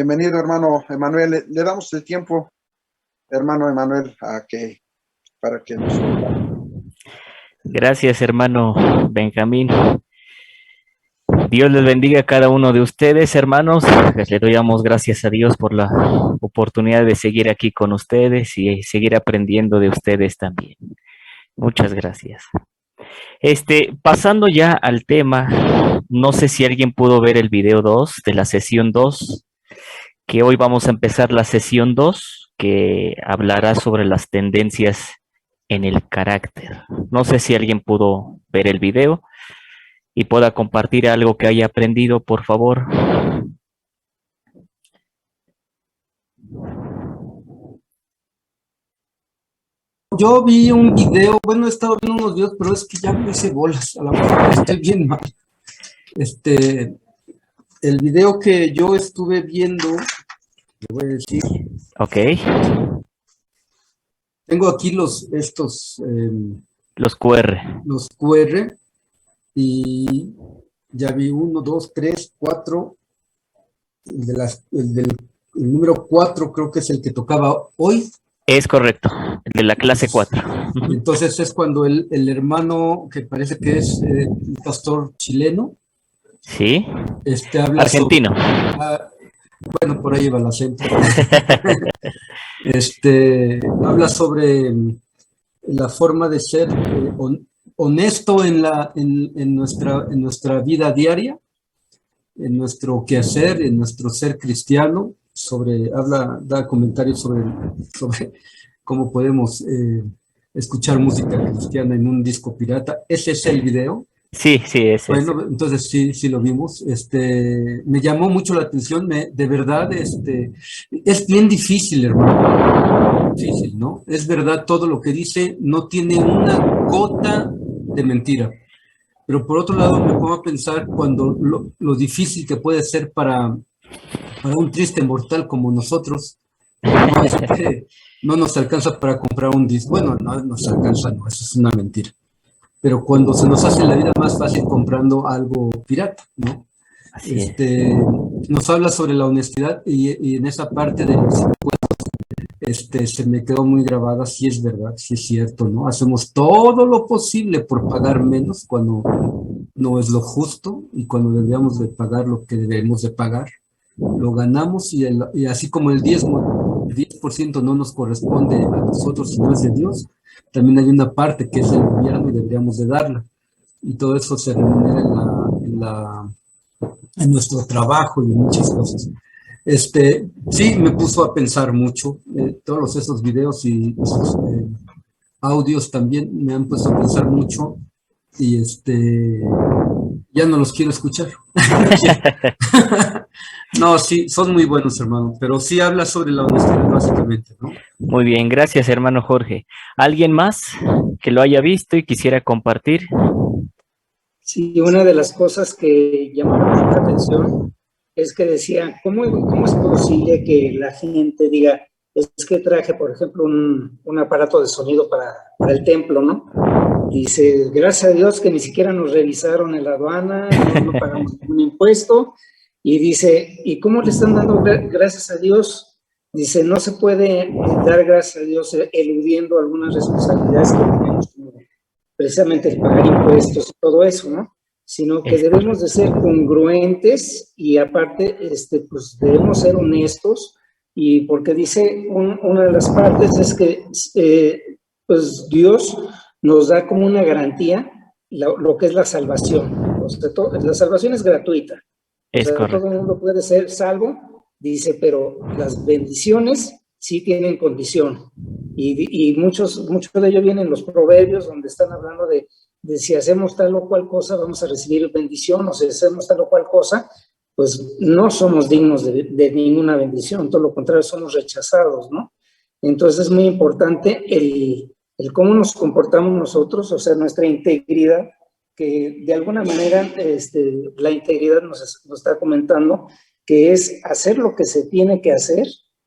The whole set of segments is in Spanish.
Bienvenido, hermano Emanuel. Le damos el tiempo, hermano Emanuel, para que nos comparta. Gracias, hermano Benjamín. Dios les bendiga a cada uno de ustedes, hermanos. Les le damos gracias a Dios por la oportunidad de seguir aquí con ustedes y seguir aprendiendo de ustedes también. Muchas gracias. Pasando ya al tema, no sé si alguien pudo ver el video 2 de la sesión 2, que hoy vamos a empezar la sesión 2, que hablará sobre las tendencias en el carácter. No sé si alguien pudo ver el video y pueda compartir algo que haya aprendido, por favor. Yo vi un video, bueno, he estado viendo unos videos, pero es que ya me hice bolas, a la verdad, estoy bien mal. El video que yo estuve viendo, le voy a decir. Ok. Tengo aquí los QR. Los QR, y ya vi 1, 2, 3, 4. El número 4 creo que es el que tocaba hoy. Es correcto, el de la clase 4. Entonces es cuando el hermano, que parece que es un pastor chileno. Sí. Habla argentino. Bueno, por ahí va el acento. Habla sobre la forma de ser honesto en nuestra vida diaria, en nuestro quehacer, en nuestro ser cristiano. Da comentarios sobre cómo podemos escuchar música cristiana en un disco pirata. Ese es el video. Sí, es. Bueno, entonces sí lo vimos. Me llamó mucho la atención. De verdad, es bien difícil, hermano. Difícil, ¿no? Es verdad, todo lo que dice no tiene una gota de mentira. Pero por otro lado, me pongo a pensar cuando lo difícil que puede ser para un triste mortal como nosotros, no nos alcanza para comprar un disco. Bueno, no nos alcanza, no, eso es una mentira. Pero cuando se nos hace la vida más fácil comprando algo pirata, ¿no? Así es. Nos habla sobre la honestidad y en esa parte de los impuestos, se me quedó muy grabada. Sí es verdad, sí es cierto, ¿no? Hacemos todo lo posible por pagar menos cuando no es lo justo y cuando deberíamos de pagar lo que debemos de pagar. Lo ganamos y así como el 10% no nos corresponde a nosotros, sino es de Dios, también hay una parte que es del gobierno y deberíamos de darla. Y todo eso se remunera en nuestro trabajo y en muchas cosas. Sí, me puso a pensar mucho. Todos esos videos y esos audios también me han puesto a pensar mucho y ya no los quiero escuchar. No, sí, son muy buenos, hermano, pero sí habla sobre la honestidad, básicamente, ¿no? Muy bien, gracias, hermano Jorge. ¿Alguien más que lo haya visto y quisiera compartir? Sí, una de las cosas que llamó mucho la atención es que decía, ¿cómo es posible que la gente diga, es que traje, por ejemplo, un aparato de sonido para el templo, ¿no? Dice, gracias a Dios que ni siquiera nos revisaron en la aduana, no pagamos ningún impuesto. Y dice, ¿y cómo le están dando gracias a Dios? Dice, no se puede dar gracias a Dios eludiendo algunas responsabilidades que tenemos, como precisamente el pagar impuestos y todo eso, ¿no? Sino que debemos de ser congruentes y aparte, pues debemos ser honestos, y porque dice, una de las partes es que, pues Dios nos da como una garantía lo que es la salvación. O sea, la salvación es gratuita. O sea, todo el mundo puede ser salvo, dice, pero las bendiciones sí tienen condición. Y muchos de ellos vienen en los proverbios donde están hablando de si hacemos tal o cual cosa vamos a recibir bendición, o si hacemos tal o cual cosa, pues no somos dignos de ninguna bendición, todo lo contrario, somos rechazados, ¿no? Entonces es muy importante el cómo nos comportamos nosotros, o sea, nuestra integridad, que de alguna manera la integridad nos está comentando que es hacer lo que se tiene que hacer,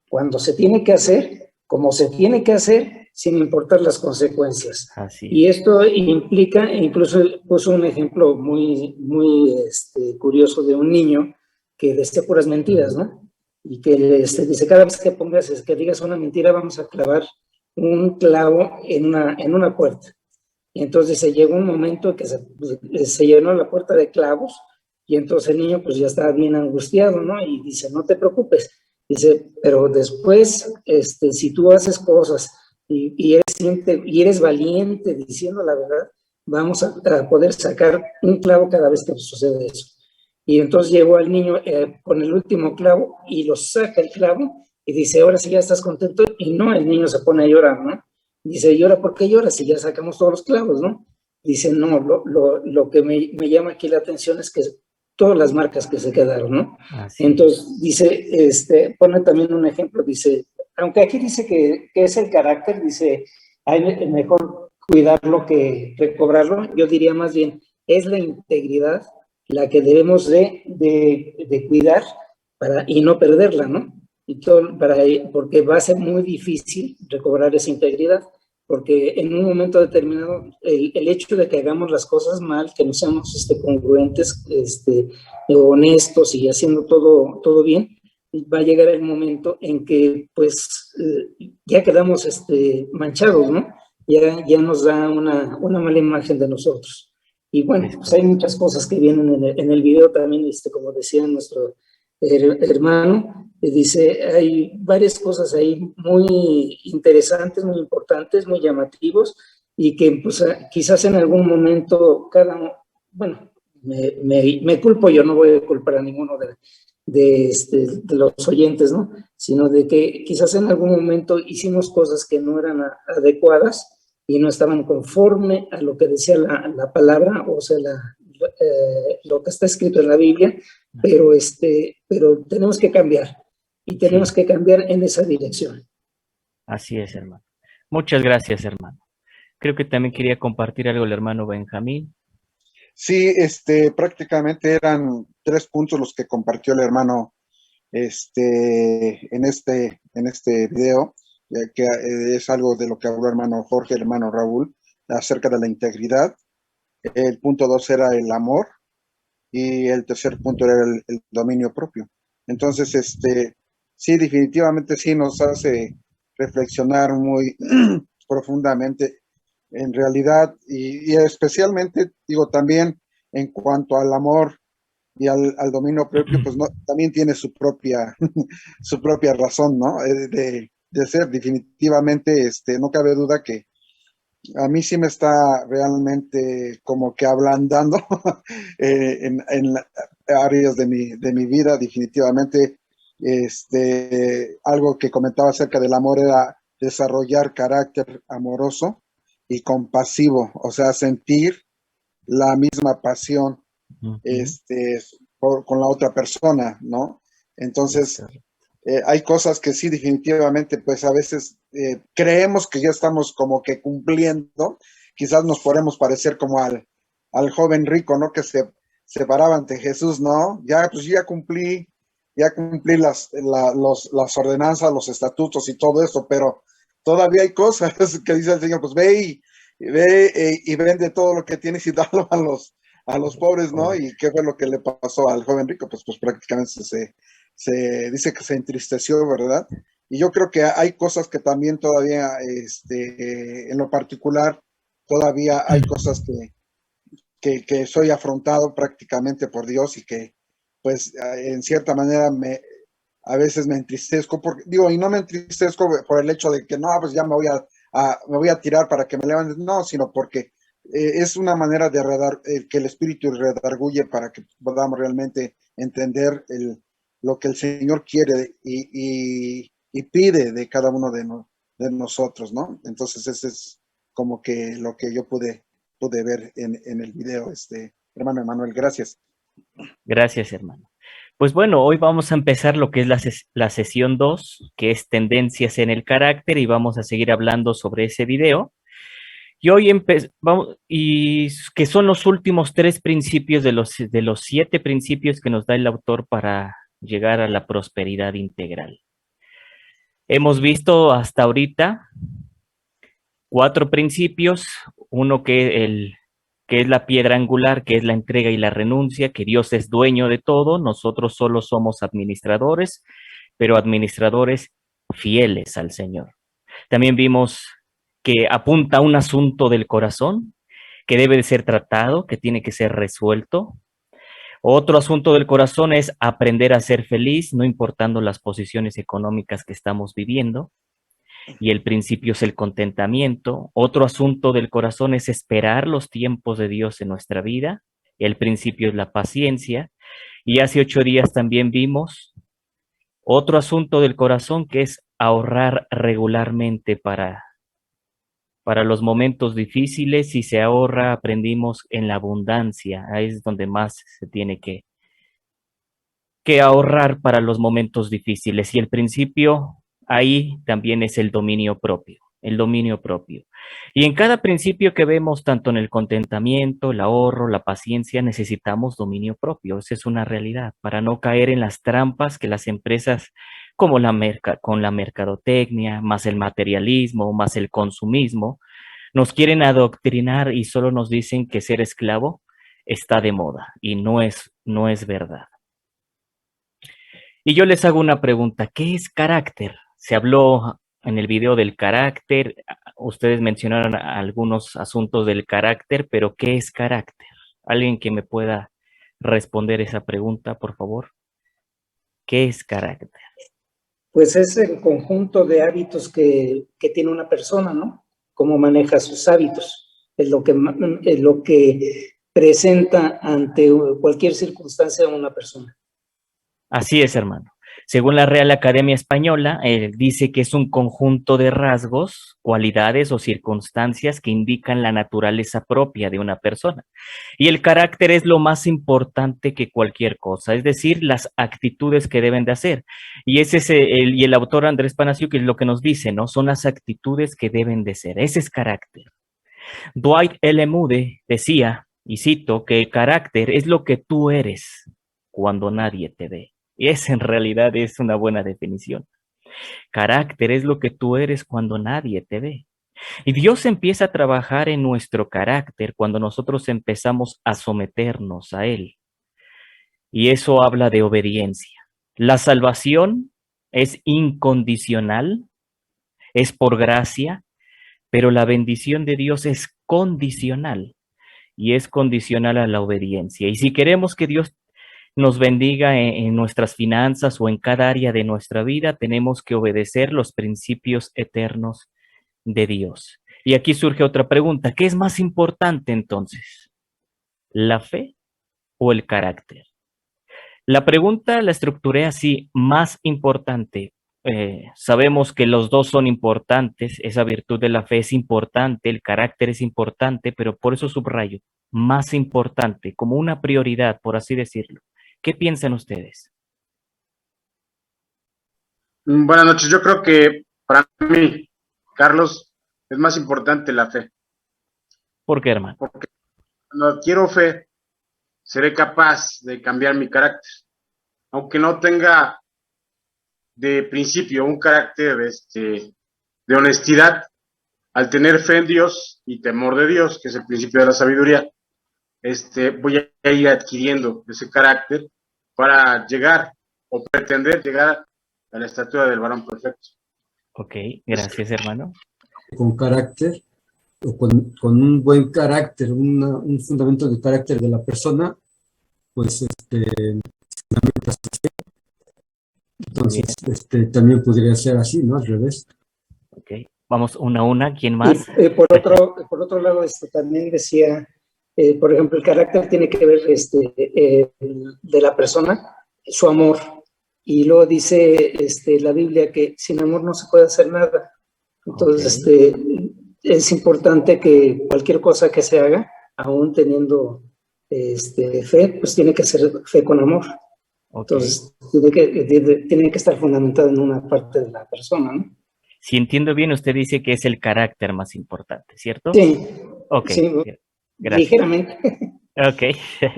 cuando se tiene que hacer, como se tiene que hacer, sin importar las consecuencias. Y esto implica, incluso puso un ejemplo muy curioso de un niño que decía puras mentiras, ¿no? y que dice, cada vez que pongas, que digas una mentira, vamos a clavar un clavo en una puerta. Y entonces se llegó un momento que se llenó la puerta de clavos, y entonces el niño pues ya estaba bien angustiado, ¿no? Y dice, no te preocupes. Dice, pero después, si tú haces cosas y eres valiente diciendo la verdad, vamos a poder sacar un clavo cada vez que sucede eso. Y entonces llegó al niño con el último clavo y lo saca el clavo y dice, ahora sí ya estás contento. Y no, el niño se pone a llorar, ¿no? Dice, ¿y ahora por qué lloras si ya sacamos todos los clavos, no? Dice, no, lo que me llama aquí la atención es que todas las marcas que se quedaron, ¿no? Así Entonces, dice, pone también un ejemplo, dice, aunque aquí dice que es el carácter, dice, hay mejor cuidarlo que recobrarlo, yo diría más bien, es la integridad la que debemos de cuidar y no perderla, ¿no? Y todo porque va a ser muy difícil recobrar esa integridad, porque en un momento determinado el hecho de que hagamos las cosas mal, que no seamos congruentes, honestos y haciendo todo bien, va a llegar el momento en que pues ya quedamos manchados, ¿no? Ya nos da una mala imagen de nosotros. Y bueno, pues hay muchas cosas que vienen en el video también, como decía nuestro hermano, dice, hay varias cosas ahí muy interesantes, muy importantes, muy llamativos, y que pues quizás en algún momento bueno, me culpo, yo no voy a culpar a ninguno de los oyentes, ¿no? Sino de que quizás en algún momento hicimos cosas que no eran adecuadas y no estaban conforme a lo que decía la palabra, o sea, lo que está escrito en la Biblia, pero tenemos que cambiar y tenemos que cambiar en esa dirección. Así es, hermano. Muchas gracias, hermano. Creo que también quería compartir algo el hermano Benjamín. Sí, prácticamente eran 3 puntos los que compartió el hermano en este video, que es algo de lo que habló el hermano Jorge, el hermano Raúl, acerca de la integridad. El punto 2 era el amor y el tercer punto era el dominio propio. Entonces, sí, definitivamente sí nos hace reflexionar muy profundamente en realidad y especialmente, digo, también en cuanto al amor y al dominio propio, pues no, también tiene su propia, su propia razón, ¿no? De ser definitivamente, no cabe duda que a mí sí me está realmente como que ablandando en áreas de mi vida, definitivamente. Algo que comentaba acerca del amor era desarrollar carácter amoroso y compasivo, o sea, sentir la misma pasión con la otra persona, ¿no? Entonces, hay cosas que sí, definitivamente, pues a veces creemos que ya estamos como que cumpliendo, quizás nos podemos parecer como al joven rico, ¿no? Que se paraba ante Jesús, ¿no? Ya, pues ya cumplí las ordenanzas, los estatutos y todo eso, pero todavía hay cosas que dice el Señor, pues ve y vende todo lo que tienes y dalo a los pobres, ¿no? ¿Y qué fue lo que le pasó al joven rico? Pues prácticamente se dice que se entristeció, ¿verdad? Y yo creo que hay cosas que también todavía, en lo particular, todavía hay cosas que soy afrontado prácticamente por Dios y que, pues, en cierta manera a veces me entristezco, y no me entristezco por el hecho de que no, pues ya me voy a tirar para que me levanten, no, sino porque es una manera de que el espíritu redarguye para que podamos realmente entender lo que el Señor quiere y pide de cada uno de nosotros, ¿no? Entonces ese es como que lo que yo pude ver en el video, hermano Emanuel, gracias. Gracias, hermano. Pues bueno, hoy vamos a empezar lo que es la sesión 2, que es tendencias en el carácter, y vamos a seguir hablando sobre ese video. Y hoy vamos, y que son los últimos 3 principios de los 7 principios que nos da el autor para llegar a la prosperidad integral. Hemos visto hasta ahorita 4 principios, uno que es la piedra angular, que es la entrega y la renuncia, que Dios es dueño de todo, nosotros solo somos administradores. pero administradores fieles al Señor. También vimos que apunta a un asunto del corazón que debe de ser tratado, que tiene que ser resuelto. Otro asunto del corazón es aprender a ser feliz, no importando las posiciones económicas que estamos viviendo. Y el principio es el contentamiento. Otro asunto del corazón es esperar los tiempos de Dios en nuestra vida. El principio es la paciencia. Y hace 8 días también vimos otro asunto del corazón que es ahorrar regularmente para los momentos difíciles. Si se ahorra, aprendimos en la abundancia. Ahí es donde más se tiene que ahorrar para los momentos difíciles. Y el principio ahí también es el dominio propio, el dominio propio. Y en cada principio que vemos, tanto en el contentamiento, el ahorro, la paciencia, necesitamos dominio propio. Esa es una realidad, para no caer en las trampas que las empresas como con la mercadotecnia, más el materialismo, más el consumismo, nos quieren adoctrinar y solo nos dicen que ser esclavo está de moda, y no es verdad. Y yo les hago una pregunta, ¿qué es carácter? Se habló en el video del carácter, ustedes mencionaron algunos asuntos del carácter, pero ¿qué es carácter? ¿Alguien que me pueda responder esa pregunta, por favor? ¿Qué es carácter? Pues es el conjunto de hábitos que tiene una persona, ¿no? Cómo maneja sus hábitos, es lo que presenta ante cualquier circunstancia de una persona. Así es, hermano. Según la Real Academia Española, dice que es un conjunto de rasgos, cualidades o circunstancias que indican la naturaleza propia de una persona. Y el carácter es lo más importante que cualquier cosa, es decir, las actitudes que deben de hacer. Y ese es el autor Andrés Panasiuk, es lo que nos dice, ¿no? Son las actitudes que deben de ser. Ese es carácter. Dwight L. Moody decía, y cito, que el carácter es lo que tú eres cuando nadie te ve. Y esa en realidad es una buena definición. Carácter es lo que tú eres cuando nadie te ve. Y Dios empieza a trabajar en nuestro carácter cuando nosotros empezamos a someternos a Él. Y eso habla de obediencia. La salvación es incondicional, es por gracia, pero la bendición de Dios es condicional y es condicional a la obediencia. Y si queremos que Dios nos bendiga en nuestras finanzas o en cada área de nuestra vida, tenemos que obedecer los principios eternos de Dios. Y aquí surge otra pregunta, ¿qué es más importante entonces? ¿La fe o el carácter? La pregunta la estructuré así, más importante. Sabemos que los dos son importantes, esa virtud de la fe es importante, el carácter es importante, pero por eso subrayo, más importante, como una prioridad, por así decirlo. ¿Qué piensan ustedes? Buenas noches. Yo creo que para mí, Carlos, es más importante la fe. ¿Por qué, hermano? Porque cuando adquiero fe, seré capaz de cambiar mi carácter. Aunque no tenga de principio un carácter de honestidad, al tener fe en Dios y temor de Dios, que es el principio de la sabiduría, voy a ir adquiriendo ese carácter para llegar o pretender llegar a la estatura del varón perfecto. Ok, gracias, hermano. Con carácter, o con un buen carácter, un fundamento de carácter de la persona, pues fundamenta su fe. Entonces, también podría ser así, ¿no? Al revés. Ok, vamos una a una. ¿Quién más? Y, por otro lado, también decía, por ejemplo, el carácter tiene que ver de la persona, su amor. Y luego dice la Biblia que sin amor no se puede hacer nada. Entonces, es importante que cualquier cosa que se haga, aún teniendo fe, pues tiene que ser fe con amor. Entonces, tiene que estar fundamentado en una parte de la persona, ¿no? Si entiendo bien, usted dice que es el carácter más importante, ¿cierto? Sí. Ok, sí, gracias. Ligeramente. Ok,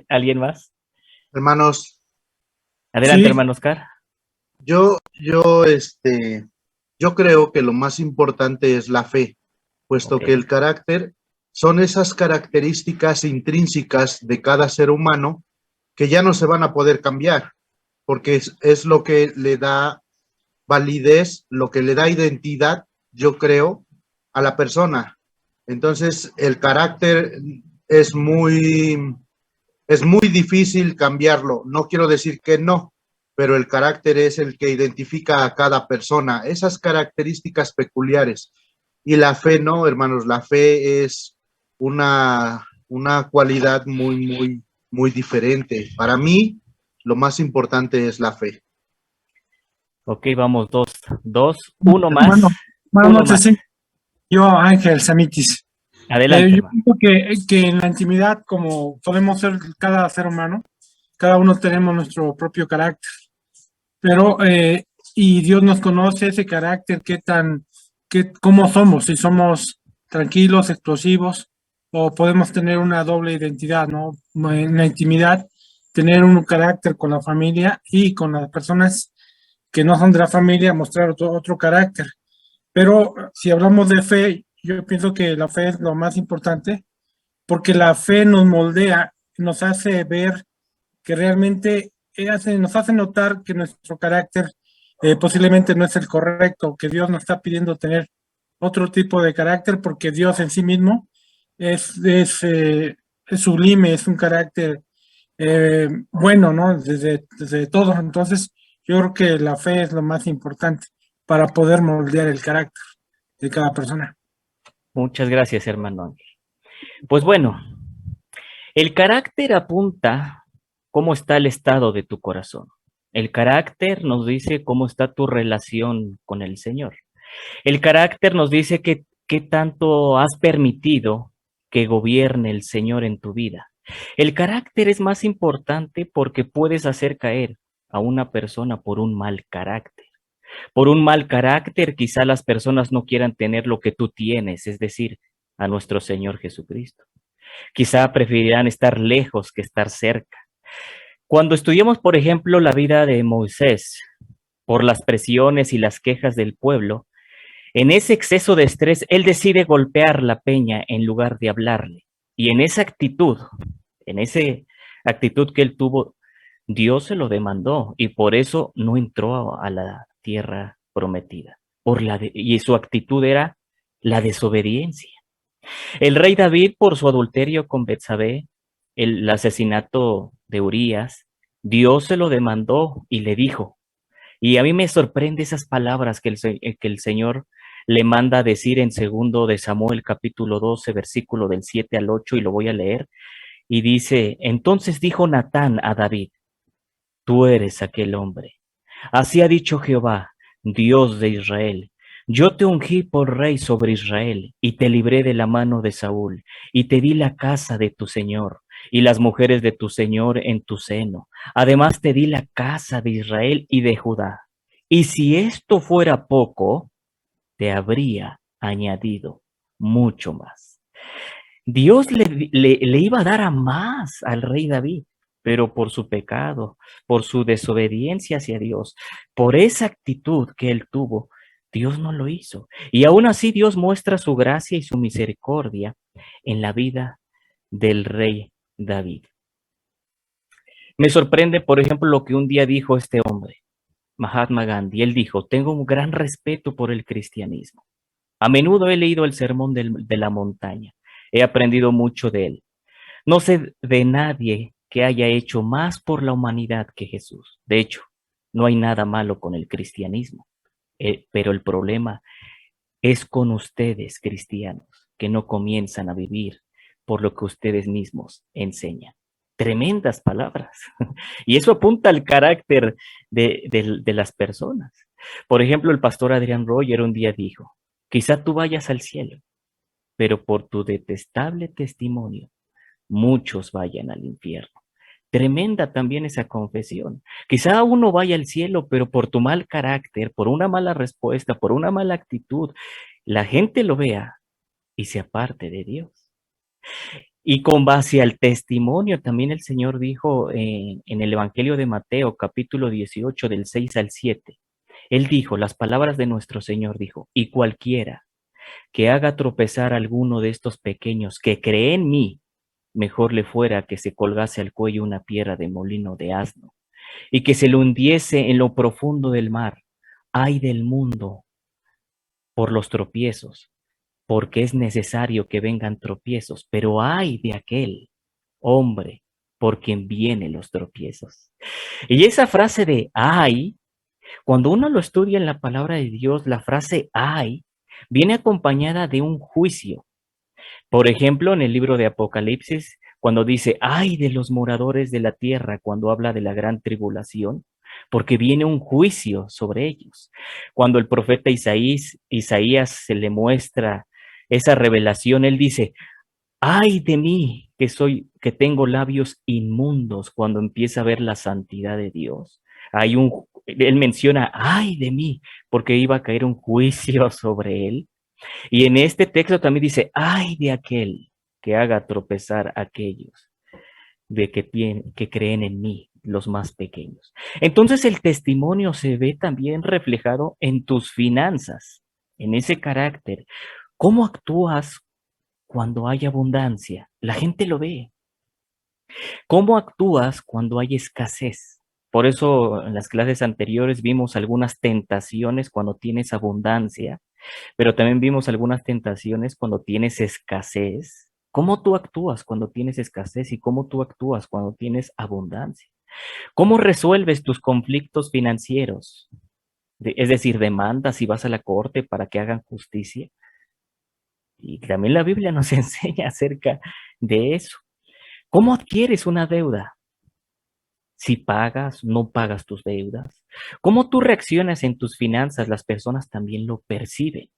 ¿alguien más? Hermanos. Adelante, Sí, hermano Oscar. Yo creo que lo más importante es la fe, puesto que el carácter son esas características intrínsecas de cada ser humano que ya no se van a poder cambiar, porque es lo que le da validez, lo que le da identidad, yo creo, a la persona. Entonces, el carácter es muy difícil cambiarlo. No quiero decir que no, pero el carácter es el que identifica a cada persona, esas características peculiares. Y la fe no, hermanos, la fe es una cualidad muy diferente. Para mí, lo más importante es la fe. Ok, vamos, uno más. Bueno, buenas Uno noches, más. sí. Yo, Ángel Samitis. Adelante, Yo hermano. pienso que en la intimidad, como podemos ser cada ser humano, cada uno tenemos nuestro propio carácter, pero, y Dios nos conoce ese carácter, cómo somos, si somos tranquilos, explosivos, o podemos tener una doble identidad, ¿no? En la intimidad, tener un carácter con la familia y con las personas que no son de la familia, mostrar otro carácter. Pero si hablamos de fe, yo pienso que la fe es lo más importante, porque la fe nos moldea, nos hace ver que realmente nos hace notar que nuestro carácter posiblemente no es el correcto, que Dios nos está pidiendo tener otro tipo de carácter, porque Dios en sí mismo es sublime, es un carácter bueno, ¿no? Desde todo. Entonces, yo creo que la fe es lo más importante para poder moldear el carácter de cada persona. Muchas gracias, hermano Ángel. Pues bueno, el carácter apunta cómo está el estado de tu corazón. El carácter nos dice cómo está tu relación con el Señor. El carácter nos dice qué tanto has permitido que gobierne el Señor en tu vida. El carácter es más importante porque puedes hacer caer a una persona por un mal carácter. Por un mal carácter, quizá las personas no quieran tener lo que tú tienes, es decir, a nuestro Señor Jesucristo. Quizá preferirán estar lejos que estar cerca. Cuando estudiamos, por ejemplo, la vida de Moisés, por las presiones y las quejas del pueblo, en ese exceso de estrés, él decide golpear la peña en lugar de hablarle. Y en esa actitud que él tuvo, Dios se lo demandó y por eso no entró a la tierra prometida. Y su actitud era la desobediencia. El rey David, por su adulterio con Betsabé, el asesinato de Urías, Dios se lo demandó y le dijo. Y a mí me sorprende esas palabras que el Señor le manda a decir en 2 de Samuel capítulo 12, versículo del 7 al 8, y lo voy a leer. Y dice, entonces dijo Natán a David, tú eres aquel hombre. Así ha dicho Jehová, Dios de Israel. Yo te ungí por rey sobre Israel, y te libré de la mano de Saúl, y te di la casa de tu señor, y las mujeres de tu señor en tu seno. Además te di la casa de Israel y de Judá. Y si esto fuera poco, te habría añadido mucho más. Dios le iba a dar a más al rey David, pero por su pecado, por su desobediencia hacia Dios, por esa actitud que él tuvo, Dios no lo hizo. Y aún así Dios muestra su gracia y su misericordia en la vida del rey David. Me sorprende, por ejemplo, lo que un día dijo este hombre, Mahatma Gandhi. Él dijo, tengo un gran respeto por el cristianismo. A menudo he leído el sermón de la montaña. He aprendido mucho de él. No sé de nadie que haya hecho más por la humanidad que Jesús. De hecho, no hay nada malo con el cristianismo. Pero el problema es con ustedes, cristianos, que no comienzan a vivir por lo que ustedes mismos enseñan. Tremendas palabras. Y eso apunta al carácter de las personas. Por ejemplo, el pastor Adrián Roger un día dijo, quizá tú vayas al cielo, pero por tu detestable testimonio, muchos vayan al infierno. Tremenda también esa confesión. Quizá uno vaya al cielo, pero por tu mal carácter, por una mala respuesta, por una mala actitud, la gente lo vea y se aparte de Dios. Y con base al testimonio, también el Señor dijo en el Evangelio de Mateo, capítulo 18, del 6 al 7, Él dijo, las palabras de nuestro Señor dijo, y cualquiera que haga tropezar a alguno de estos pequeños que cree en mí, mejor le fuera que se colgase al cuello una piedra de molino de asno y que se lo hundiese en lo profundo del mar. ay del mundo por los tropiezos, porque es necesario que vengan tropiezos, pero ay de aquel hombre por quien vienen los tropiezos. Y esa frase de ay, cuando uno lo estudia en la palabra de Dios, la frase ay viene acompañada de un juicio. Por ejemplo, en el libro de Apocalipsis, cuando dice, ay de los moradores de la tierra, cuando habla de la gran tribulación, porque viene un juicio sobre ellos. Cuando el profeta Isaías se le muestra esa revelación, él dice, ay de mí, que tengo labios inmundos, cuando empieza a ver la santidad de Dios. Él menciona, ay de mí, porque iba a caer un juicio sobre él. Y en este texto también dice, ay de aquel que haga tropezar a aquellos que creen en mí, los más pequeños. Entonces el testimonio se ve también reflejado en tus finanzas, en ese carácter. ¿Cómo actúas cuando hay abundancia? La gente lo ve. ¿Cómo actúas cuando hay escasez? Por eso en las clases anteriores vimos algunas tentaciones cuando tienes abundancia, pero también vimos algunas tentaciones cuando tienes escasez. ¿Cómo tú actúas cuando tienes escasez y cómo tú actúas cuando tienes abundancia? ¿Cómo resuelves tus conflictos financieros? Es decir, demandas y vas a la corte para que hagan justicia. Y también la Biblia nos enseña acerca de eso. ¿Cómo adquieres una deuda? Si pagas, no pagas tus deudas. ¿Cómo tú reaccionas en tus finanzas? Las personas también lo perciben.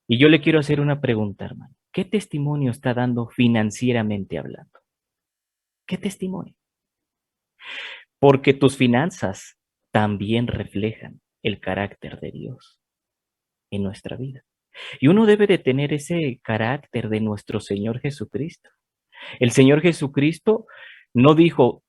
Y yo le quiero hacer una pregunta, hermano. ¿Qué testimonio está dando financieramente hablando? ¿Qué testimonio? Porque tus finanzas también reflejan el carácter de Dios en nuestra vida. Y uno debe de tener ese carácter de nuestro Señor Jesucristo. El Señor Jesucristo no dijo,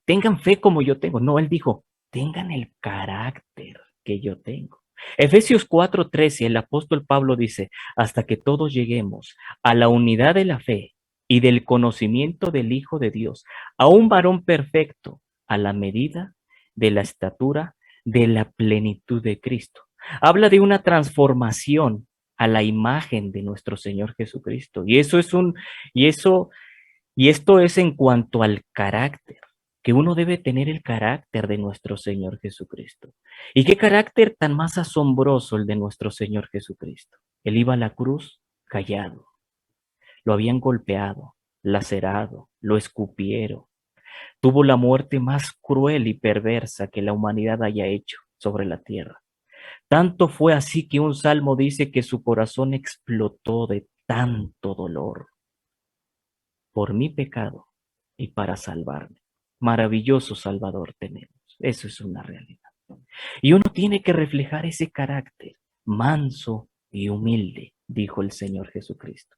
tengan fe como yo tengo. No, Él dijo, tengan el carácter que yo tengo. Efesios 4:13, el apóstol Pablo dice, hasta que todos lleguemos a la unidad de la fe y del conocimiento del Hijo de Dios, a un varón perfecto, a la medida de la estatura de la plenitud de Cristo. Habla de una transformación a la imagen de nuestro Señor Jesucristo. Y esto es en cuanto al carácter, que uno debe tener el carácter de nuestro Señor Jesucristo. ¿Y qué carácter tan más asombroso el de nuestro Señor Jesucristo? Él iba a la cruz callado, lo habían golpeado, lacerado, lo escupieron. Tuvo la muerte más cruel y perversa que la humanidad haya hecho sobre la tierra. Tanto fue así que un salmo dice que su corazón explotó de tanto dolor por mi pecado y para salvarme. Maravilloso Salvador tenemos. Eso es una realidad. Y uno tiene que reflejar ese carácter manso y humilde, dijo el Señor Jesucristo.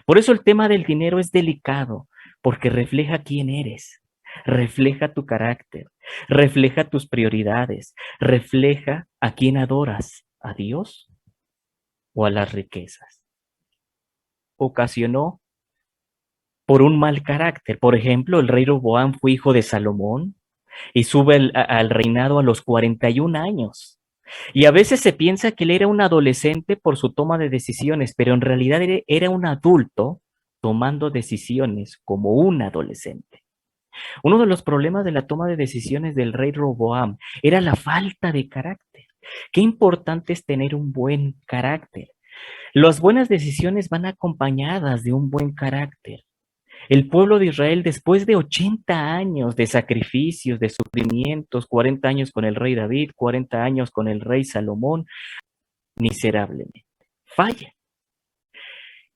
Por eso el tema del dinero es delicado, porque refleja quién eres, refleja tu carácter, refleja tus prioridades, refleja a quién adoras, a Dios o a las riquezas. Ocasionó por un mal carácter. Por ejemplo, el rey Roboam fue hijo de Salomón y sube al reinado a los 41 años. Y a veces se piensa que él era un adolescente por su toma de decisiones, pero en realidad era un adulto tomando decisiones como un adolescente. Uno de los problemas de la toma de decisiones del rey Roboam era la falta de carácter. Qué importante es tener un buen carácter. Las buenas decisiones van acompañadas de un buen carácter. El pueblo de Israel, después de 80 años de sacrificios, de sufrimientos, 40 años con el rey David, 40 años con el rey Salomón, miserablemente falla.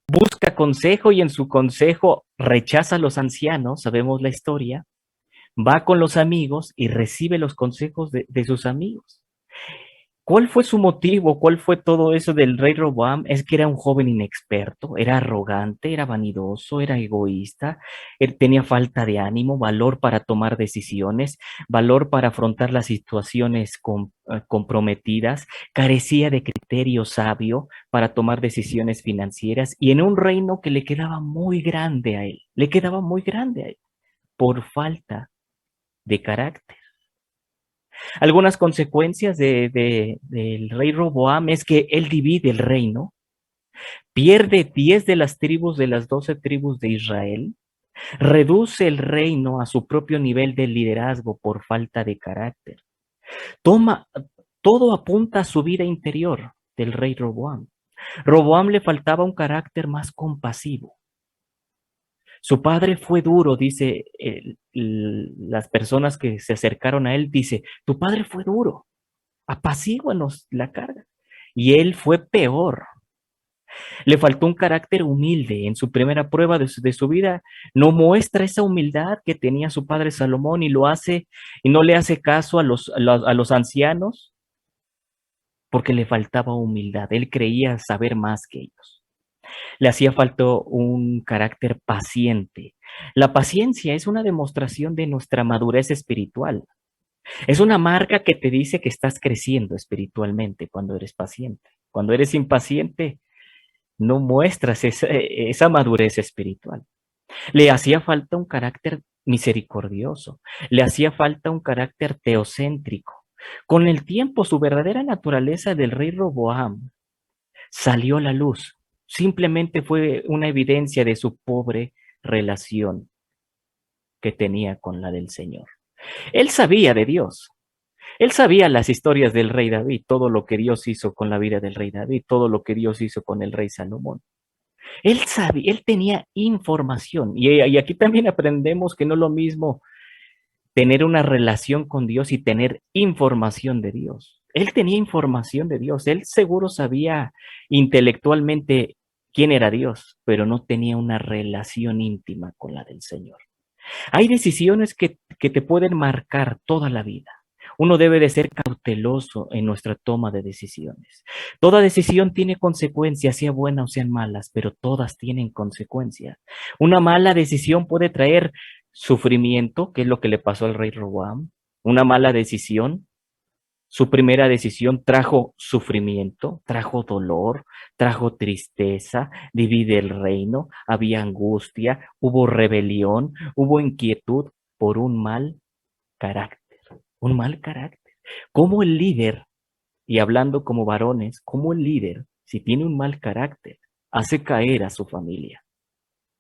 Busca consejo y en su consejo rechaza a los ancianos, sabemos la historia, va con los amigos y recibe los consejos de sus amigos. ¿Cuál fue su motivo? ¿Cuál fue todo eso del rey Roboam? Es que era un joven inexperto, era arrogante, era vanidoso, era egoísta, él tenía falta de ánimo, valor para tomar decisiones, valor para afrontar las situaciones comprometidas, carecía de criterio sabio para tomar decisiones financieras y en un reino que le quedaba muy grande a él, por falta de carácter. Algunas consecuencias del rey Roboam es que él divide el reino, pierde 10 de las tribus de las 12 tribus de Israel, reduce el reino a su propio nivel de liderazgo por falta de carácter. Todo apunta a su vida interior del rey Roboam. Roboam le faltaba un carácter más compasivo. Su padre fue duro, dice las personas que se acercaron a él, dice, tu padre fue duro, apacíguanos la carga. Y él fue peor. Le faltó un carácter humilde. En su primera prueba de su vida, no muestra esa humildad que tenía su padre Salomón y lo hace, y no le hace caso a los ancianos porque le faltaba humildad. Él creía saber más que ellos. Le hacía falta un carácter paciente. La paciencia es una demostración de nuestra madurez espiritual. Es una marca que te dice que estás creciendo espiritualmente cuando eres paciente. Cuando eres impaciente, no muestras esa madurez espiritual. Le hacía falta un carácter misericordioso. Le hacía falta un carácter teocéntrico. Con el tiempo, su verdadera naturaleza del rey Roboam salió a la luz. Simplemente fue una evidencia de su pobre relación que tenía con la del Señor. Él sabía de Dios. Él sabía las historias del rey David, todo lo que Dios hizo con la vida del rey David, todo lo que Dios hizo con el rey Salomón. Él sabía, él tenía información. Y aquí también aprendemos que no es lo mismo tener una relación con Dios y tener información de Dios. Él tenía información de Dios. Él seguro sabía intelectualmente quién era Dios, pero no tenía una relación íntima con la del Señor. Hay decisiones que te pueden marcar toda la vida. Uno debe de ser cauteloso en nuestra toma de decisiones. Toda decisión tiene consecuencias, sea buenas o sean malas, pero todas tienen consecuencias. Una mala decisión puede traer sufrimiento, que es lo que le pasó al rey Roboam. Una mala decisión, su primera decisión trajo sufrimiento, trajo dolor, trajo tristeza, divide el reino, había angustia, hubo rebelión, hubo inquietud por un mal carácter. Un mal carácter. Como el líder, y hablando como varones, como el líder, si tiene un mal carácter, hace caer a su familia,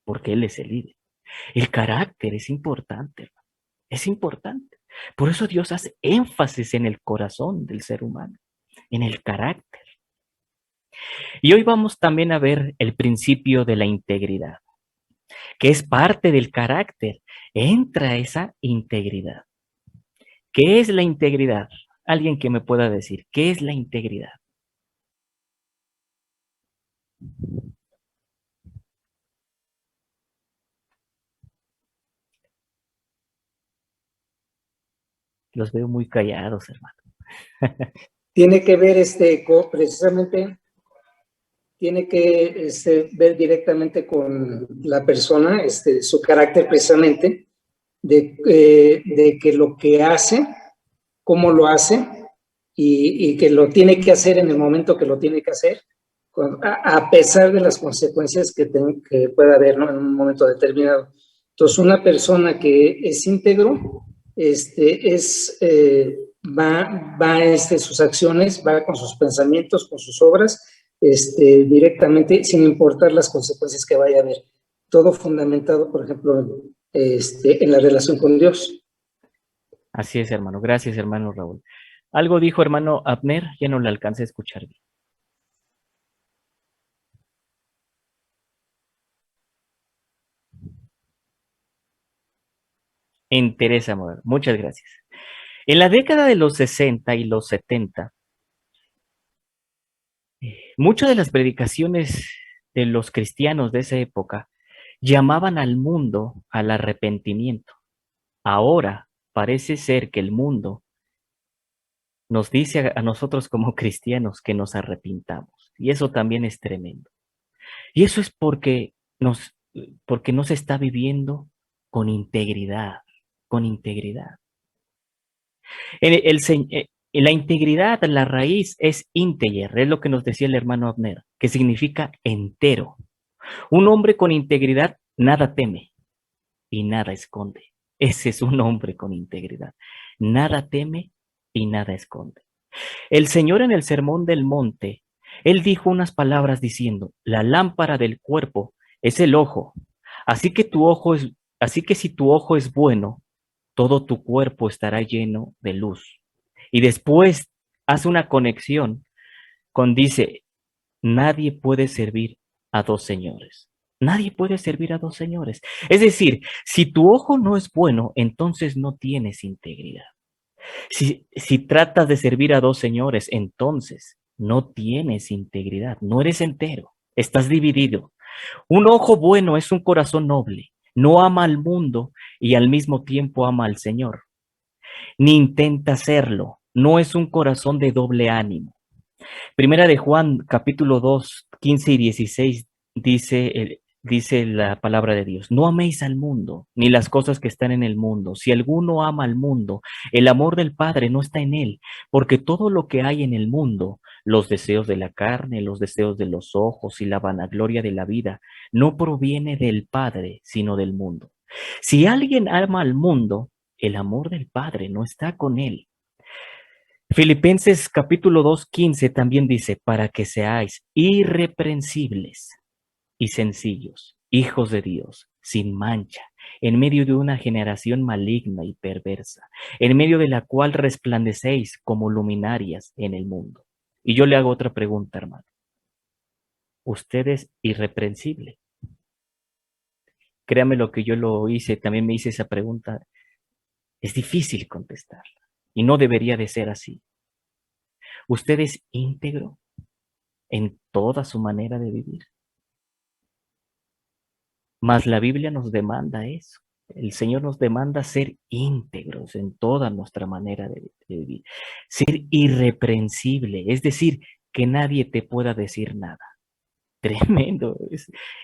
porque él es el líder. El carácter es importante, hermano. Es importante. Por eso Dios hace énfasis en el corazón del ser humano, en el carácter. Y hoy vamos también a ver el principio de la integridad, que es parte del carácter. Entra esa integridad. ¿Qué es la integridad? Alguien que me pueda decir, ¿qué es la integridad? Los veo muy callados, hermano. Tiene que ver precisamente, tiene que ver directamente con la persona, su carácter precisamente, de que lo que hace, cómo lo hace, y que lo tiene que hacer en el momento que lo tiene que hacer, a pesar de las consecuencias que pueda haber, ¿no?, en un momento determinado. Entonces, una persona que es íntegro, va sus acciones, va con sus pensamientos, con sus obras, directamente, sin importar las consecuencias que vaya a haber. Todo fundamentado, por ejemplo, en la relación con Dios. Así es, hermano. Gracias, hermano Raúl. Algo dijo hermano Abner, ya no le alcancé a escuchar bien. Interesa, amor. Muchas gracias. En la década de los 60 y los 70, muchas de las predicaciones de los cristianos de esa época llamaban al mundo al arrepentimiento. Ahora parece ser que el mundo nos dice a nosotros como cristianos que nos arrepintamos. Y eso también es tremendo. Y eso es porque no se está viviendo con integridad, con integridad. La integridad, la raíz es ínteger, es lo que nos decía el hermano Abner, que significa entero. Un hombre con integridad nada teme y nada esconde. Ese es un hombre con integridad. Nada teme y nada esconde. El Señor en el Sermón del Monte, Él dijo unas palabras diciendo, la lámpara del cuerpo es el ojo. Así que así que si tu ojo es bueno, todo tu cuerpo estará lleno de luz. Y después hace una conexión dice, nadie puede servir a dos señores. Nadie puede servir a dos señores. Es decir, si tu ojo no es bueno, entonces no tienes integridad. Si tratas de servir a dos señores, entonces no tienes integridad, no eres entero, estás dividido. Un ojo bueno es un corazón noble, no ama al mundo y al mismo tiempo ama al Señor, ni intenta hacerlo, no es un corazón de doble ánimo. Primera de Juan, capítulo 2, 15 y 16, dice la palabra de Dios, no améis al mundo, ni las cosas que están en el mundo. Si alguno ama al mundo, el amor del Padre no está en él, porque todo lo que hay en el mundo, los deseos de la carne, los deseos de los ojos y la vanagloria de la vida, no proviene del Padre, sino del mundo. Si alguien ama al mundo, el amor del Padre no está con él. Filipenses capítulo 2, 15 también dice, para que seáis irreprensibles y sencillos, hijos de Dios, sin mancha, en medio de una generación maligna y perversa, en medio de la cual resplandecéis como luminarias en el mundo. Y yo le hago otra pregunta, hermano. ¿Usted es irreprensible? Créame lo que yo lo hice, también me hice esa pregunta. Es difícil contestarla y no debería de ser así. ¿Usted es íntegro en toda su manera de vivir? Mas la Biblia nos demanda eso. El Señor nos demanda ser íntegros en toda nuestra manera de vivir. Ser irreprensible, es decir, que nadie te pueda decir nada. Tremendo.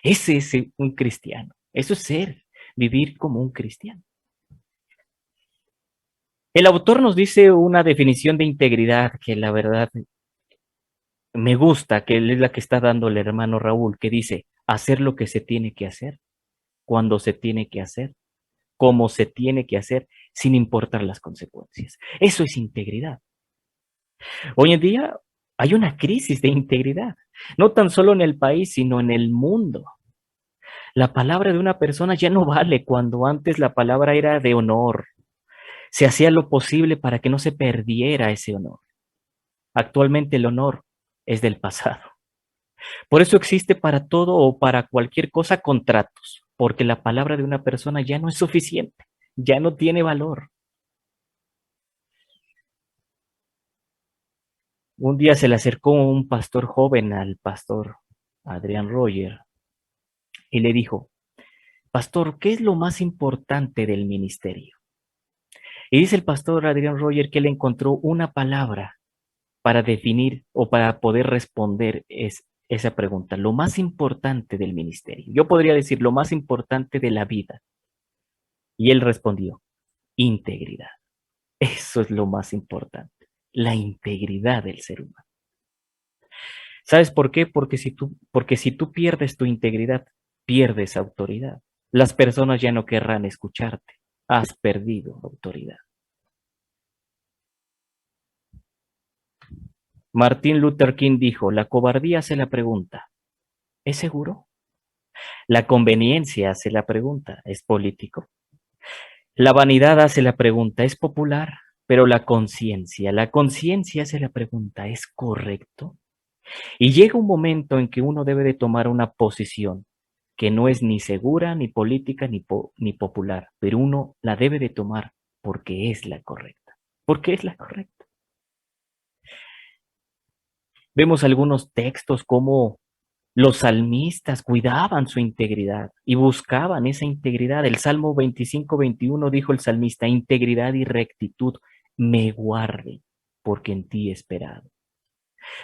Ese es un cristiano. Eso es vivir como un cristiano. El autor nos dice una definición de integridad que la verdad me gusta, que es la que está dando el hermano Raúl, que dice, hacer lo que se tiene que hacer, cuando se tiene que hacer, como se tiene que hacer, sin importar las consecuencias. Eso es integridad. Hoy en día hay una crisis de integridad, no tan solo en el país, sino en el mundo. La palabra de una persona ya no vale cuando antes la palabra era de honor. Se hacía lo posible para que no se perdiera ese honor. Actualmente el honor es del pasado. Por eso existe para todo o para cualquier cosa contratos, porque la palabra de una persona ya no es suficiente, ya no tiene valor. Un día se le acercó un pastor joven al pastor Adrián Roger y le dijo, pastor, ¿qué es lo más importante del ministerio? Y dice el pastor Adrián Roger que él encontró una palabra para definir o para poder responder esa pregunta. Lo más importante del ministerio. Yo podría decir lo más importante de la vida. Y él respondió, integridad. Eso es lo más importante. La integridad del ser humano. ¿Sabes por qué? Porque si tú pierdes tu integridad, pierdes autoridad. Las personas ya no querrán escucharte. Has perdido autoridad. Martin Luther King dijo, la cobardía hace la pregunta, ¿es seguro? La conveniencia hace la pregunta, ¿es político? La vanidad hace la pregunta, ¿es popular? Pero la conciencia hace la pregunta, ¿es correcto? Y llega un momento en que uno debe de tomar una posición que no es ni segura, ni política, ni popular, pero uno la debe de tomar porque es la correcta. Porque es la correcta. Vemos algunos textos como los salmistas cuidaban su integridad y buscaban esa integridad. El Salmo 25-21 dijo el salmista, integridad y rectitud me guarden, porque en ti he esperado.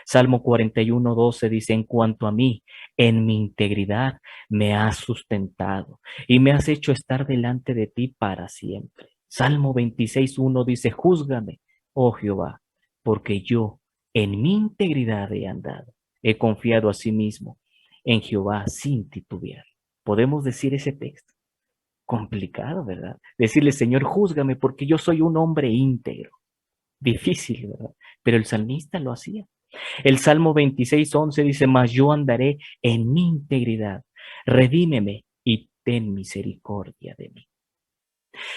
Salmo 41-12 dice, en cuanto a mí, en mi integridad me has sustentado y me has hecho estar delante de ti para siempre. Salmo 26-1 dice, júzgame, oh Jehová, porque yo en mi integridad he andado. He confiado a sí mismo en Jehová sin titubear. Podemos decir ese texto. Complicado, ¿verdad? Decirle, Señor, júzgame porque yo soy un hombre íntegro. Difícil, ¿verdad? Pero el salmista lo hacía. El Salmo 26:11 dice, mas yo andaré en mi integridad, redímeme y ten misericordia de mí.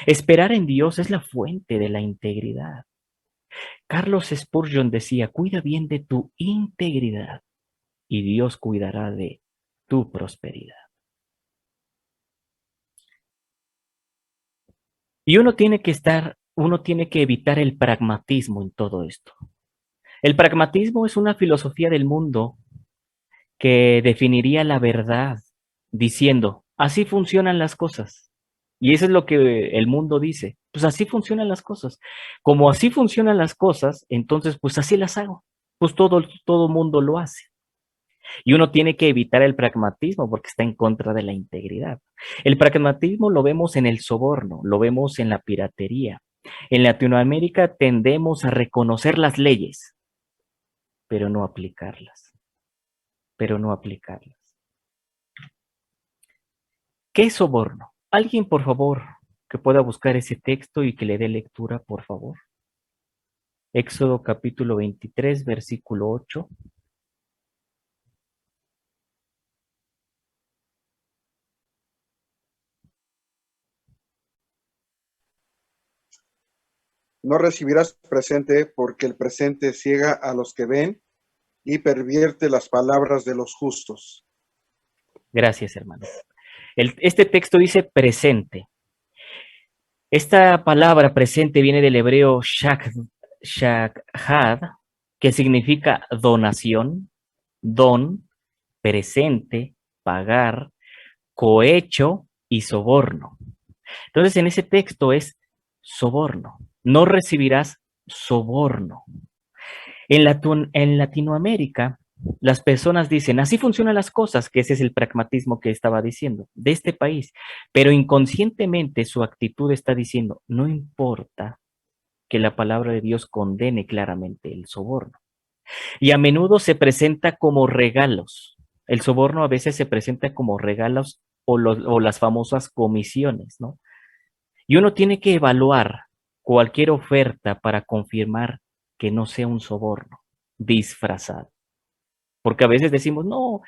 Esperar en Dios es la fuente de la integridad. Carlos Spurgeon decía, cuida bien de tu integridad y Dios cuidará de tu prosperidad. Y uno tiene que evitar el pragmatismo en todo esto. El pragmatismo es una filosofía del mundo que definiría la verdad diciendo, así funcionan las cosas. Y eso es lo que el mundo dice. Pues así funcionan las cosas. Como así funcionan las cosas, entonces pues así las hago. Pues todo mundo lo hace. Y uno tiene que evitar el pragmatismo porque está en contra de la integridad. El pragmatismo lo vemos en el soborno, lo vemos en la piratería. En Latinoamérica tendemos a reconocer las leyes, pero no aplicarlas. ¿Qué es soborno? Alguien, por favor, que pueda buscar ese texto y que le dé lectura, por favor. Éxodo capítulo 23, versículo 8. No recibirás presente porque el presente ciega a los que ven y pervierte las palabras de los justos. Gracias, hermano. Este texto dice presente. Esta palabra presente viene del hebreo shakhad, que significa donación, don, presente, pagar, cohecho y soborno. Entonces, en ese texto es soborno. No recibirás soborno. En Latinoamérica, las personas dicen, así funcionan las cosas, que ese es el pragmatismo que estaba diciendo, de este país, pero inconscientemente su actitud está diciendo, no importa que la palabra de Dios condene claramente el soborno. Y a menudo se presenta como regalos. El soborno a veces se presenta como regalos o las famosas comisiones, ¿no? Y uno tiene que evaluar cualquier oferta para confirmar que no sea un soborno disfrazado. Porque a veces decimos, no,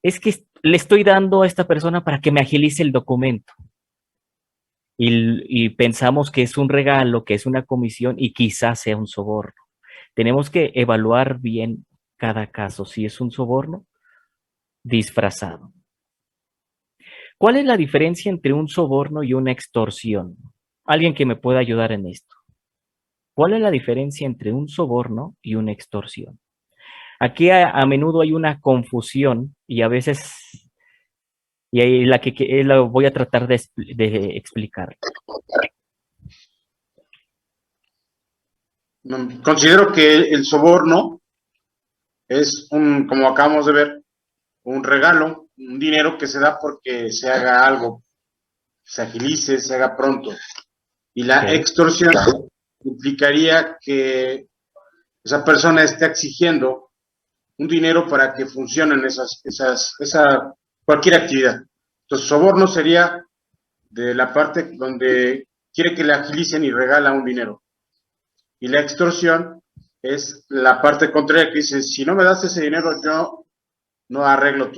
es que le estoy dando a esta persona para que me agilice el documento. Y pensamos que es un regalo, que es una comisión y quizás sea un soborno. Tenemos que evaluar bien cada caso, si es un soborno disfrazado. ¿Cuál es la diferencia entre un soborno y una extorsión? Alguien que me pueda ayudar en esto. ¿Cuál es la diferencia entre un soborno y una extorsión? Aquí a menudo hay una confusión y a veces, y ahí la voy a tratar de explicar. Considero que el soborno es como acabamos de ver, un regalo, un dinero que se da porque se haga algo, se agilice, se haga pronto. Y la extorsión implicaría que esa persona esté exigiendo un dinero para que funcionen cualquier actividad. Entonces, soborno sería de la parte donde quiere que le agilicen y regala un dinero. Y la extorsión es la parte contraria que dice, si no me das ese dinero, yo no arreglo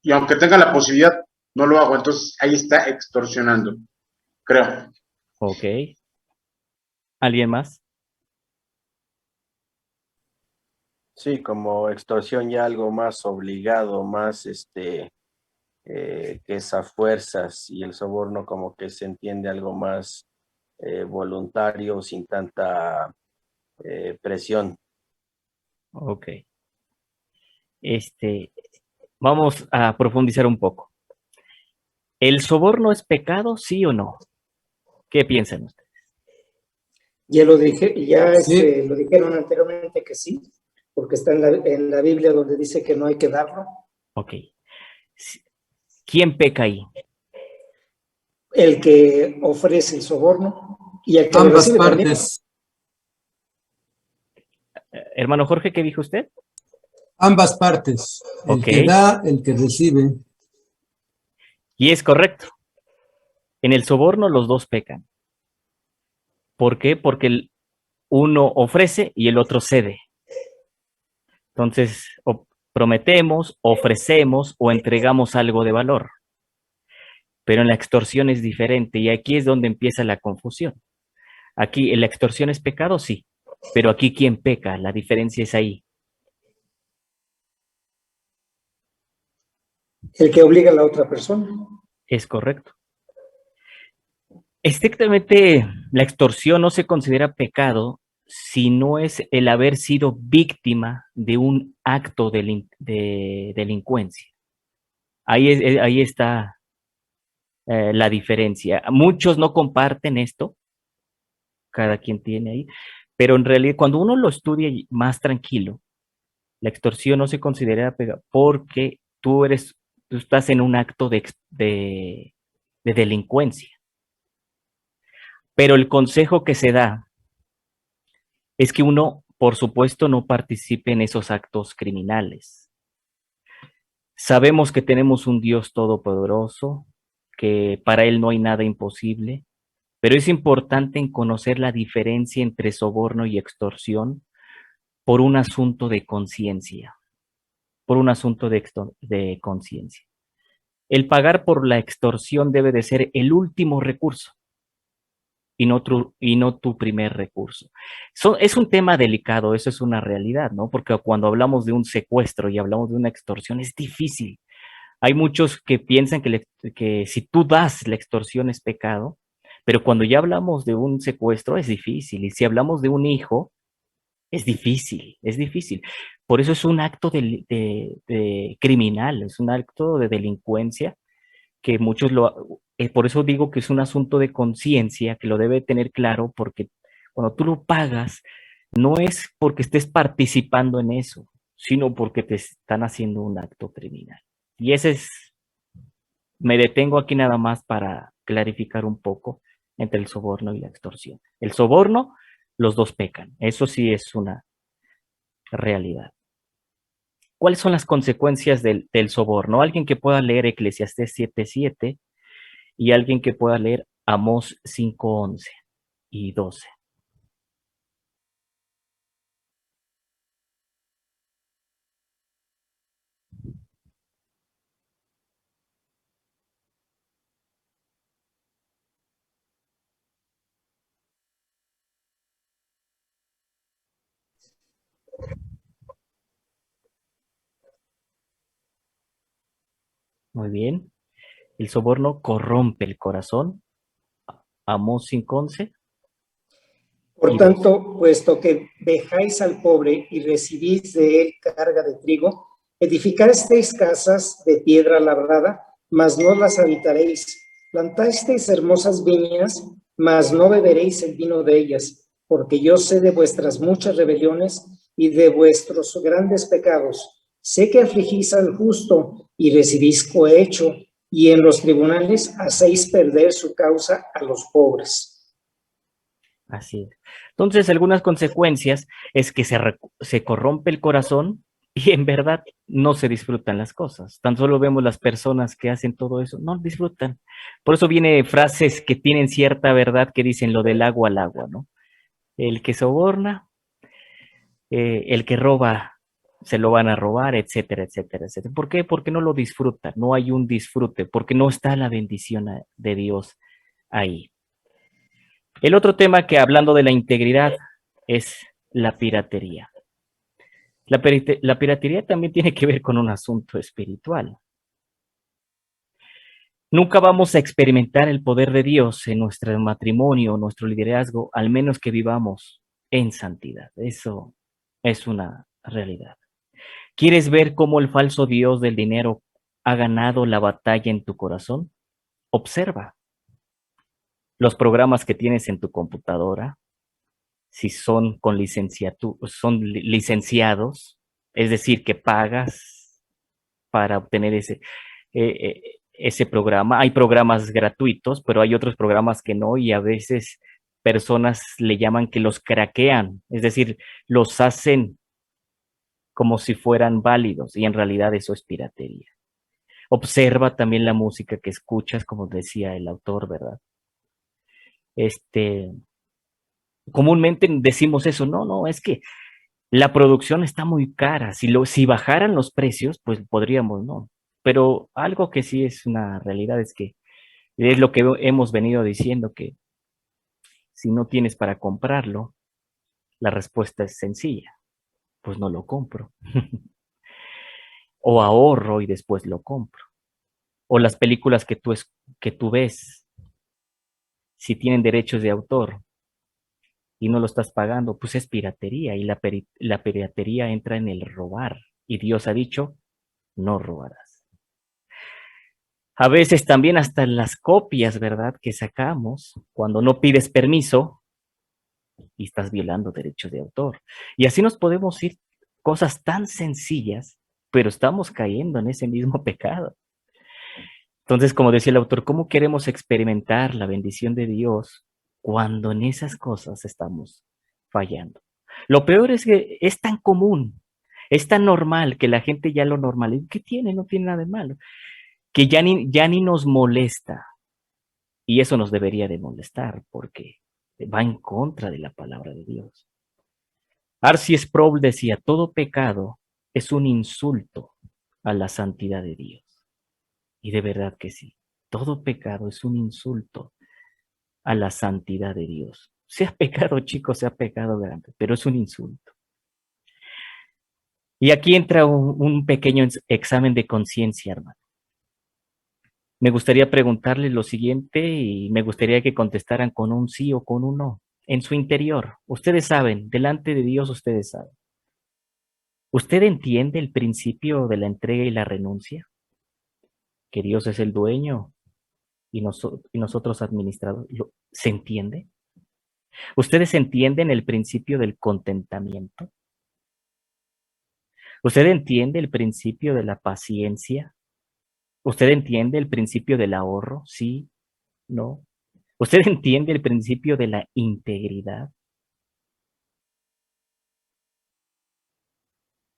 y aunque tenga la posibilidad, no lo hago. Entonces, ahí está extorsionando, creo. Ok. ¿Alguien más? Sí, como extorsión ya algo más obligado, más que es a fuerzas, y el soborno como que se entiende algo más voluntario, sin tanta presión. Ok. Vamos a profundizar un poco. ¿El soborno es pecado, sí o no? ¿Qué piensan ustedes? Ya lo dije, Sí. lo dijeron anteriormente que sí, porque está en la Biblia donde dice que no hay que darlo. Ok. ¿Quién peca ahí? El que ofrece el soborno y el que lo Ambas recibe también. partes. Hermano Jorge, ¿qué dijo usted? Ambas partes. El Ok. que da, el que recibe. Y es correcto. En el soborno los dos pecan. ¿Por qué? Porque uno ofrece y el otro cede. Entonces, prometemos, ofrecemos o entregamos algo de valor. Pero en la extorsión es diferente y aquí es donde empieza la confusión. Aquí, ¿en la extorsión es pecado? Sí. Pero aquí, ¿quién peca? La diferencia es ahí. El que obliga a la otra persona. Es correcto. Estrictamente, la extorsión no se considera pecado si no es el haber sido víctima de un acto de delincuencia. Ahí está la diferencia. Muchos no comparten esto, cada quien tiene ahí, pero en realidad cuando uno lo estudia más tranquilo, la extorsión no se considera pecado porque tú estás en un acto de delincuencia. Pero el consejo que se da es que uno, por supuesto, no participe en esos actos criminales. Sabemos que tenemos un Dios todopoderoso, que para Él no hay nada imposible, pero es importante en conocer la diferencia entre soborno y extorsión por un asunto de conciencia, por un asunto de conciencia. El pagar por la extorsión debe de ser el último recurso y no tu primer recurso. Es un tema delicado, eso es una realidad, ¿no? Porque cuando hablamos de un secuestro y hablamos de una extorsión es difícil. Hay muchos que piensan que si tú das la extorsión es pecado, pero cuando ya hablamos de un secuestro es difícil. Y si hablamos de un hijo, es difícil, es difícil. Por eso es un acto de criminal, es un acto de delincuencia que muchos por eso digo que es un asunto de conciencia, que lo debe tener claro, porque cuando tú lo pagas, no es porque estés participando en eso, sino porque te están haciendo un acto criminal. Y me detengo aquí nada más para clarificar un poco entre el soborno y la extorsión. El soborno, los dos pecan, eso sí es una realidad. ¿Cuáles son las consecuencias del soborno? Alguien que pueda leer Eclesiastés 7:7 y alguien que pueda leer Amós 5:11 y 12. Muy bien. El soborno corrompe el corazón. Amós 5:11. Por tanto, puesto que dejáis al pobre y recibís de él carga de trigo, edificasteis casas de piedra labrada, mas no las habitaréis. Plantasteis hermosas viñas, mas no beberéis el vino de ellas, porque yo sé de vuestras muchas rebeliones y de vuestros grandes pecados. Sé que afligís al justo y recibís cohecho, y en los tribunales hacéis perder su causa a los pobres. Así es. Entonces, algunas consecuencias es que se corrompe el corazón y en verdad no se disfrutan las cosas. Tan solo vemos las personas que hacen todo eso, no disfrutan. Por eso viene frases que tienen cierta verdad que dicen lo del agua al agua, ¿no? El que soborna, el que roba, se lo van a robar, etcétera, etcétera, etcétera. ¿Por qué? Porque no lo disfrutan, no hay un disfrute, porque no está la bendición de Dios ahí. El otro tema que hablando de la integridad es la piratería. La piratería también tiene que ver con un asunto espiritual. Nunca vamos a experimentar el poder de Dios en nuestro matrimonio, nuestro liderazgo, al menos que vivamos en santidad. Eso es una realidad. ¿Quieres ver cómo el falso Dios del dinero ha ganado la batalla en tu corazón? Observa los programas que tienes en tu computadora, si son son licenciados, es decir, que pagas para obtener ese programa. Hay programas gratuitos, pero hay otros programas que no, y a veces personas le llaman que los craquean, es decir, los hacen como si fueran válidos, y en realidad eso es piratería. Observa también la música que escuchas, como decía el autor, ¿verdad? Comúnmente decimos eso, no, es que la producción está muy cara. Si bajaran los precios, pues podríamos, ¿no? Pero algo que sí es una realidad es que es lo que hemos venido diciendo, que si no tienes para comprarlo, la respuesta es sencilla, pues no lo compro. O ahorro y después lo compro. O las películas que tú ves, si tienen derechos de autor y no lo estás pagando, pues es piratería y la piratería entra en el robar. Y Dios ha dicho, no robarás. A veces también hasta las copias, ¿verdad? Que sacamos, cuando no pides permiso y estás violando derechos de autor. Y así nos podemos ir cosas tan sencillas, pero estamos cayendo en ese mismo pecado. Entonces, como decía el autor, ¿cómo queremos experimentar la bendición de Dios cuando en esas cosas estamos fallando? Lo peor es que es tan común, es tan normal que la gente ya lo normaliza. ¿Qué tiene? No tiene nada de malo. Que ya ni nos molesta. Y eso nos debería de molestar porque va en contra de la palabra de Dios. R.C. Sproul decía, todo pecado es un insulto a la santidad de Dios. Y de verdad que sí, todo pecado es un insulto a la santidad de Dios. Sea pecado chico, sea pecado grande, pero es un insulto. Y aquí entra un pequeño examen de conciencia, hermano. Me gustaría preguntarles lo siguiente y me gustaría que contestaran con un sí o con un no. En su interior, ustedes saben, delante de Dios ustedes saben. ¿Usted entiende el principio de la entrega y la renuncia? Que Dios es el dueño y nosotros administradores. ¿Se entiende? ¿Ustedes entienden el principio del contentamiento? ¿Usted entiende el principio de la paciencia? ¿Usted entiende el principio del ahorro? Sí, no. ¿Usted entiende el principio de la integridad?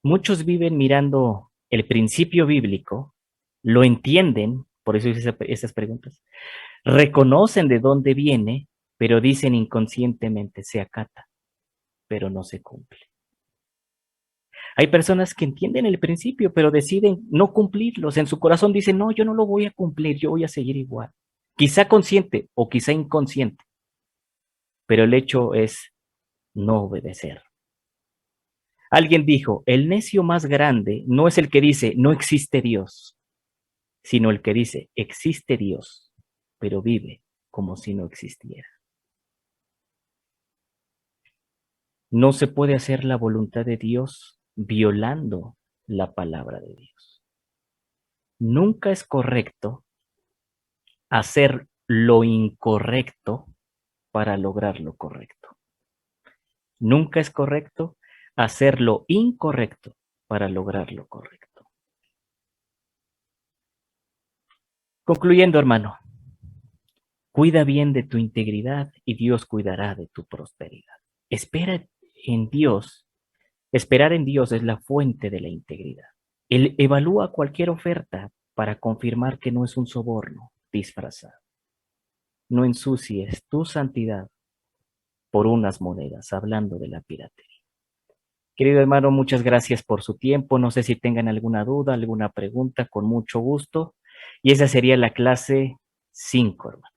Muchos viven mirando el principio bíblico, lo entienden, por eso hice esas preguntas, reconocen de dónde viene, pero dicen inconscientemente, se acata, pero no se cumple. Hay personas que entienden el principio, pero deciden no cumplirlos. En su corazón dicen, no, yo no lo voy a cumplir, yo voy a seguir igual. Quizá consciente o quizá inconsciente, pero el hecho es no obedecer. Alguien dijo, el necio más grande no es el que dice, no existe Dios, sino el que dice, existe Dios, pero vive como si no existiera. No se puede hacer la voluntad de Dios violando la palabra de Dios. Nunca es correcto hacer lo incorrecto para lograr lo correcto. Nunca es correcto hacer lo incorrecto para lograr lo correcto. Concluyendo, hermano, cuida bien de tu integridad y Dios cuidará de tu prosperidad. Espera en Dios. Esperar en Dios es la fuente de la integridad. Él evalúa cualquier oferta para confirmar que no es un soborno disfrazado. No ensucies tu santidad por unas monedas, hablando de la piratería. Querido hermano, muchas gracias por su tiempo. No sé si tengan alguna duda, alguna pregunta, con mucho gusto. Y esa sería la clase 5, hermano.